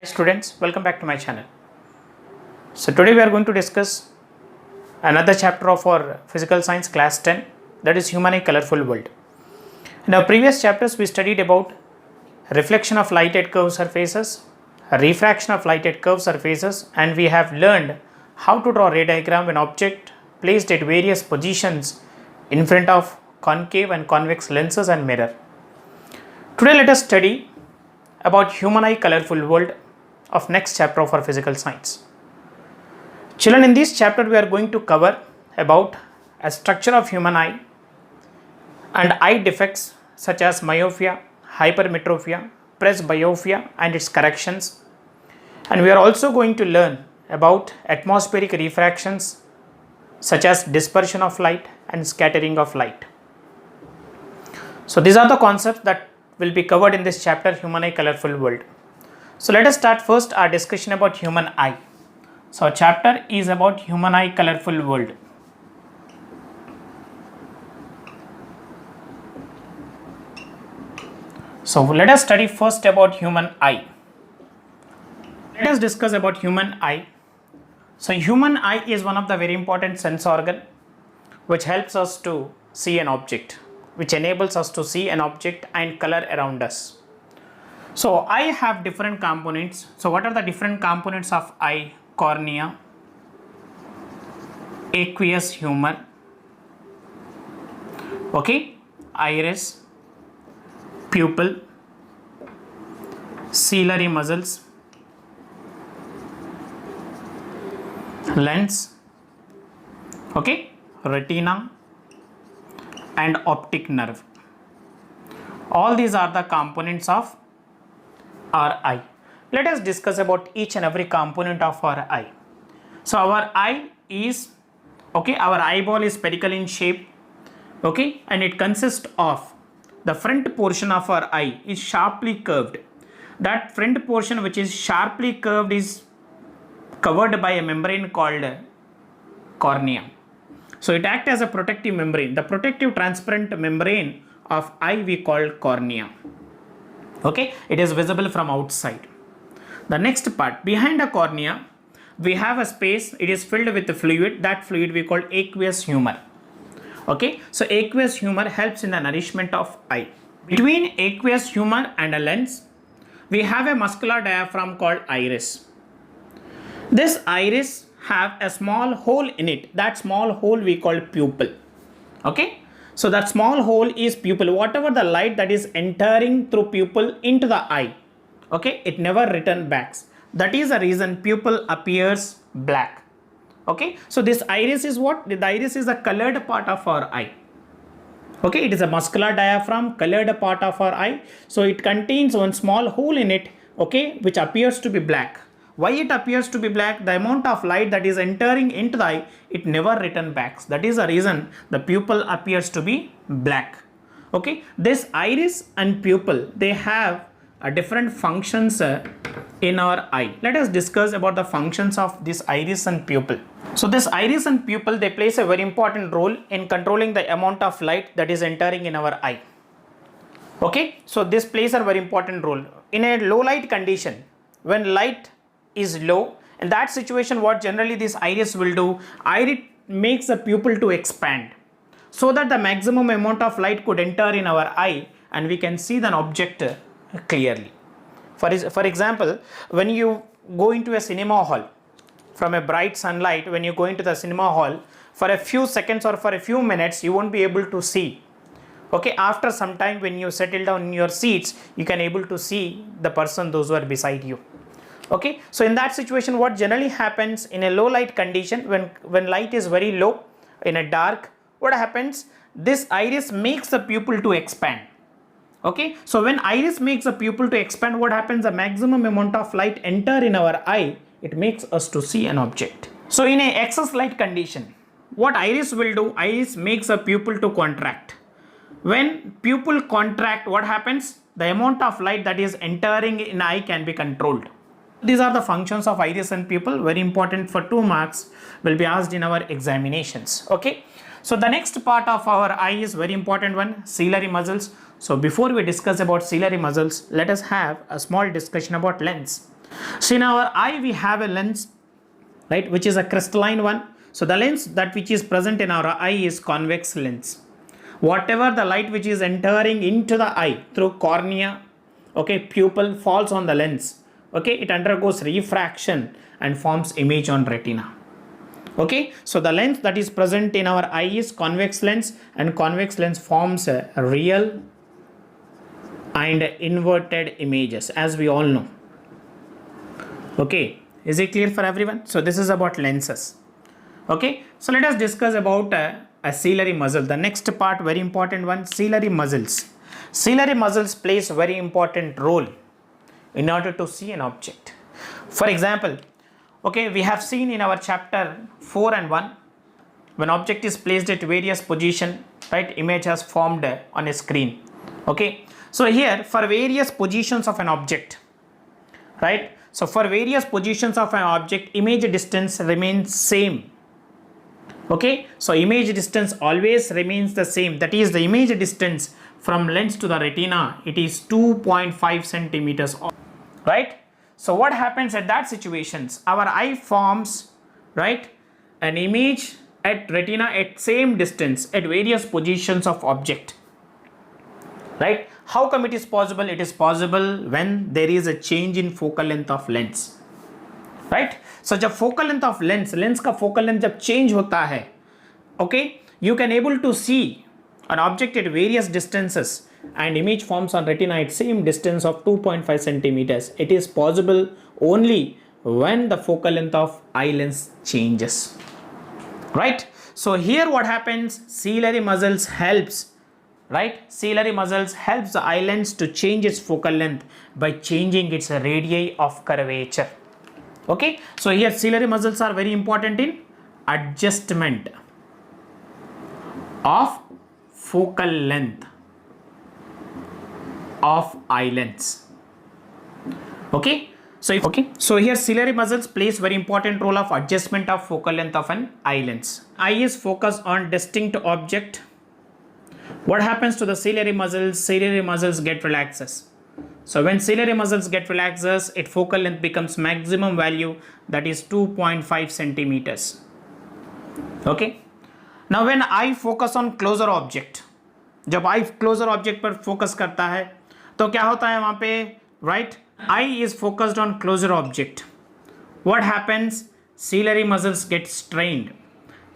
Hi students, welcome back to my channel. So today we are going to discuss another chapter of our physical science class 10, that is Human Eye Colorful World. In our previous chapters we studied about reflection of light at curved surfaces, refraction of light at curved surfaces, and we have learned how to draw ray diagram when object placed at various positions in front of concave and convex lenses and mirror. Today let us study about Human Eye Colorful World of next chapter of our physical science. Children, in this chapter we are going to cover about a structure of human eye and eye defects such as myopia, hypermetropia, presbyopia and its corrections, and we are also going to learn about atmospheric refractions such as dispersion of light and scattering of light. So these are the concepts that will be covered in this chapter, Human Eye Colorful World. So let us start first our discussion about human eye. So our chapter is about Human Eye Colorful World. So let us study first about human eye. Let us discuss about human eye. So human eye is one of the very important sense organ which helps us to see an object, which enables us to see an object and color around us. So eye have different components. So what are the different components of eye? Cornea, aqueous humor, okay, iris, pupil, ciliary muscles, lens, okay, retina and optic nerve. All these are the components of our eye. Let us discuss about each and every component of our eye. So our eye is, okay, our eyeball is spherical in shape, okay, and it consists of the front portion of our eye is sharply curved. That front portion which is sharply curved is covered by a membrane called cornea. So it acts as a protective membrane. The protective transparent membrane of eye we call cornea. Okay, it is visible from outside. The next part, behind the cornea we have a space, it is filled with the fluid. That fluid we call aqueous humor. Okay, so aqueous humor helps in the nourishment of eye. Between aqueous humor and a lens we have a muscular diaphragm called iris. This iris have a small hole in it. That small hole we call pupil. Okay, so that small hole is pupil. Whatever the light that is entering through pupil into the eye, okay, it never return back. That is the reason pupil appears black. Okay, so this iris is what? The iris is a colored part of our eye. Okay, it is a muscular diaphragm, colored part of our eye. So it contains one small hole in it, okay, which appears to be black. Why it appears to be black? The amount of light that is entering into the eye, it never return back. That is the reason the pupil appears to be black. Okay, this iris and pupil, they have a different functions in our eye. Let us discuss about the functions of this iris and pupil. So this iris and pupil, they plays a very important role in controlling the amount of light that is entering in our eye. Okay, so this plays a very important role. In a low light condition, when light is low, in that situation what generally this iris will do, iris makes the pupil to expand so that the maximum amount of light could enter in our eye and we can see the object clearly. For example, when you go into a cinema hall, from a bright sunlight, when you go into the cinema hall, for a few seconds or for a few minutes you won't be able to see. Okay, after some time when you settle down in your seats, you can able to see the person, those who are beside you. Okay, so in that situation what generally happens in a low light condition, when light is very low, in a dark, what happens? This iris makes the pupil to expand. Okay, so when iris makes the pupil to expand, what happens? The maximum amount of light enter in our eye, it makes us to see an object. So in a excess light condition, what iris will do? Iris makes a pupil to contract. When pupil contract, what happens? The amount of light that is entering in eye can be controlled. These are the functions of iris and pupil, very important for 2 marks, will be asked in our examinations. Okay, so the next part of our eye is very important one, ciliary muscles. So before we discuss about ciliary muscles, let us have a small discussion about lens. So in our eye we have a lens, right, which is a crystalline one. So the lens that which is present in our eye is convex lens. Whatever the light which is entering into the eye through cornea, okay, pupil, falls on the lens, okay, it undergoes refraction and forms image on retina. Okay, so the lens that is present in our eye is convex lens, and convex lens forms a real and inverted images, as we all know. Okay, is it clear for everyone? So this is about lenses. Okay, so let us discuss about a ciliary muscle. The next part, very important one, ciliary muscles. Ciliary muscles plays a very important role in order to see an object. For example, okay, we have seen in our chapter 4 and 1, when object is placed at various position, right, image has formed on a screen. Okay, so here for various positions of an object, right, so for various positions of an object, image distance remains same. Okay, so image distance always remains the same. That is the image distance from lens to the retina, it is 2.5 centimeters, right? So what happens at that situations? Our eye forms, right, an image at retina at same distance at various positions of object, right? How come it is possible? It is possible when there is a change in focal length of lens, right? So जब focal length of lens का focal length जब change होता है, okay, you can able to see an object at various distances and image forms on retina at same distance of 2.5 centimeters. It is possible only when the focal length of eye lens changes, right? So here what happens, ciliary muscles helps, right, ciliary muscles helps the eye lens to change its focal length by changing its radii of curvature. Okay, so here ciliary muscles are very important in adjustment of focal length of eye lens. Okay, so here ciliary muscles plays very important role of adjustment of focal length of an eye lens. Eye is focused on distinct object. What happens to the ciliary muscles? Ciliary muscles get relaxes. So when ciliary muscles get relaxes, its focal length becomes maximum value, that is 2.5 centimeters. Okay, now when eye focus on closer object, जब eye closer object पर focus करता है तो क्या होता है वहाँ पे, right, eye is focused on closer object. What happens? Ciliary muscles get strained.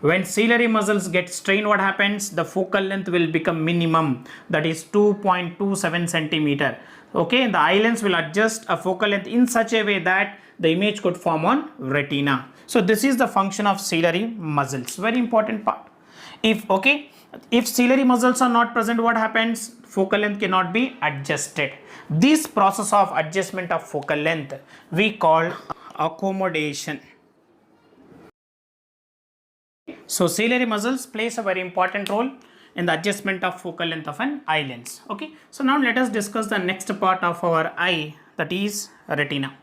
When ciliary muscles get strained, what happens? The focal length will become minimum, that is 2.27 centimeter. Okay, the eye lens will adjust a focal length in such a way that the image could form on retina. So this is the function of ciliary muscles, very important part. If ciliary muscles are not present, what happens? Focal length cannot be adjusted. This process of adjustment of focal length we call accommodation. So ciliary muscles plays a very important role in the adjustment of focal length of an eye lens. Okay, so now let us discuss the next part of our eye, that is retina.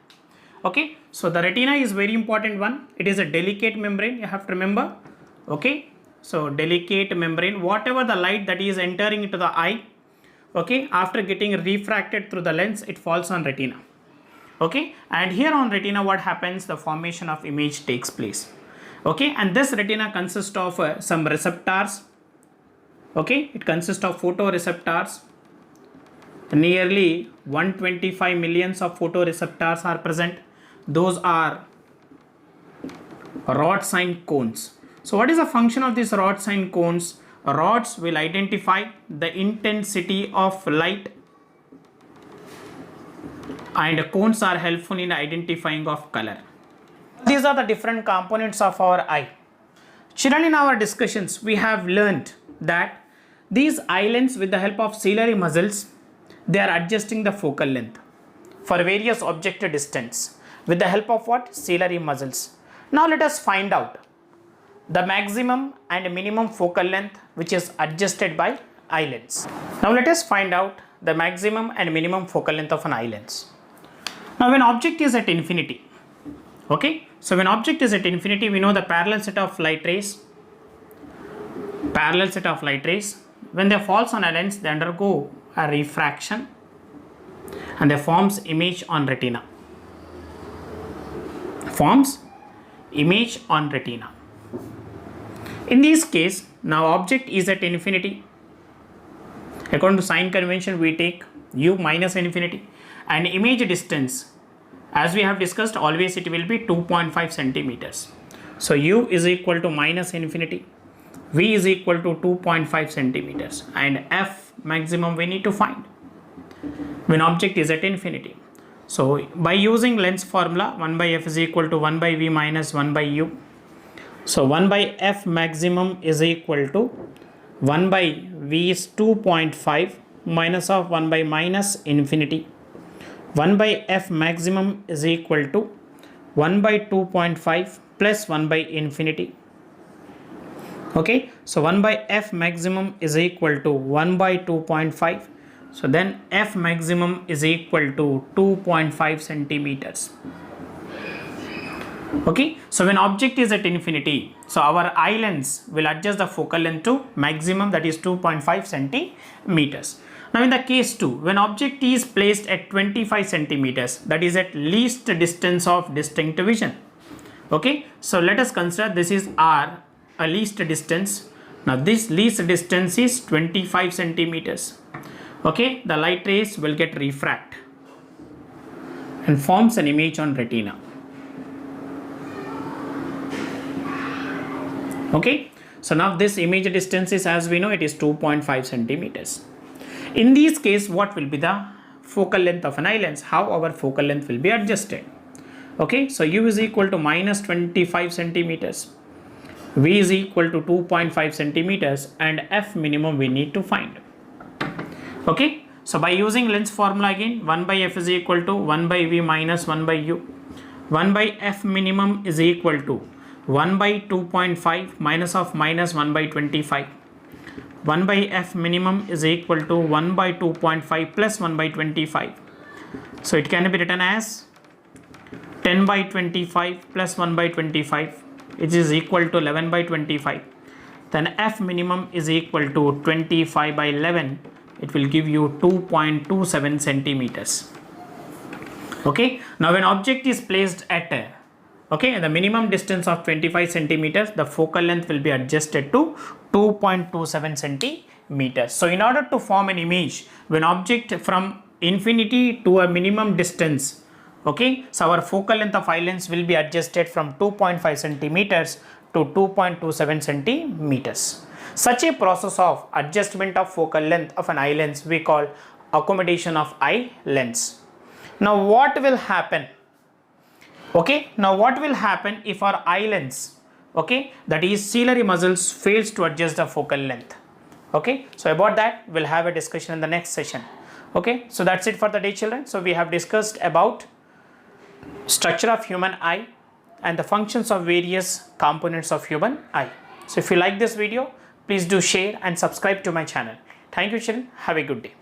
Okay, so the retina is very important one. It is a delicate membrane, you have to remember. Okay, so delicate membrane, whatever the light that is entering into the eye, okay, after getting refracted through the lens, it falls on retina. Okay, and here on retina what happens? The formation of image takes place. Okay, and this retina consists of some receptors. Okay, it consists of photoreceptors. Nearly 125 millions of photoreceptors are present. Those are rod sign cones. So what is the function of these rod sign cones? Rods will identify the intensity of light, and cones are helpful in identifying of color. These are the different components of our eye. Children, in our discussions we have learned that these eye lens, with the help of ciliary muscles, they are adjusting the focal length for various object distance with the help of what? Ciliary muscles. Now let us find out the maximum and minimum focal length which is adjusted by eye lens. Now let us find out the maximum and minimum focal length of an eye lens. Now when object is at infinity, okay, so when object is at infinity, we know the parallel set of light rays, when they falls on a lens, they undergo a refraction and they forms image on retina. forms image on retina. In this case, now object is at infinity. According to sign convention, we take u minus infinity, and image distance, as we have discussed, always it will be 2.5 centimeters. So u is equal to minus infinity, v is equal to 2.5 centimeters, and f maximum we need to find when object is at infinity. So by using lens formula, 1 by f is equal to 1 by v minus 1 by u. So 1 by f maximum is equal to 1 by v is 2.5 minus of 1 by minus infinity. 1 by f maximum is equal to 1 by 2.5 plus 1 by infinity. Okay, so 1 by f maximum is equal to 1 by 2.5. So then f maximum is equal to 2.5 centimeters. Okay, so when object is at infinity, so our eye lens will adjust the focal length to maximum, that is 2.5 centimeters. Now in the case 2, when object is placed at 25 centimeters, that is at least distance of distinct vision. Okay, so let us consider this is r, a least distance. Now this least distance is 25 centimeters. Okay, the light rays will get refract and forms an image on retina. Okay, so now this image distance is, as we know, it is 2.5 centimeters. In this case, what will be the focal length of an eye lens? How our focal length will be adjusted? Okay, so u is equal to minus 25 centimeters, v is equal to 2.5 centimeters, and f minimum we need to find. Okay, so by using lens formula again, 1 by f is equal to 1 by v minus 1 by u. 1 by f minimum is equal to 1 by 2.5 minus of minus 1 by 25. 1 by f minimum is equal to 1 by 2.5 plus 1 by 25. So it can be written as 10 by 25 plus 1 by 25, which is equal to 11 by 25. Then f minimum is equal to 25 by 11. It will give you 2.27 centimeters. Okay, now when object is placed at the minimum distance of 25 centimeters, the focal length will be adjusted to 2.27 centimeters. So in order to form an image when object from infinity to a minimum distance, okay, so our focal length of eye lens will be adjusted from 2.5 centimeters to 2.27 centimeters. Such a process of adjustment of focal length of an eye lens we call accommodation of eye lens. Now what will happen? Okay, now what will happen if our eye lens, okay, that is ciliary muscles, fails to adjust the focal length? Okay, so about that we'll have a discussion in the next session. Okay, so that's it for the day, children. So we have discussed about structure of human eye and the functions of various components of human eye. So if you like this video, please do share and subscribe to my channel. Thank you, children. Have a good day.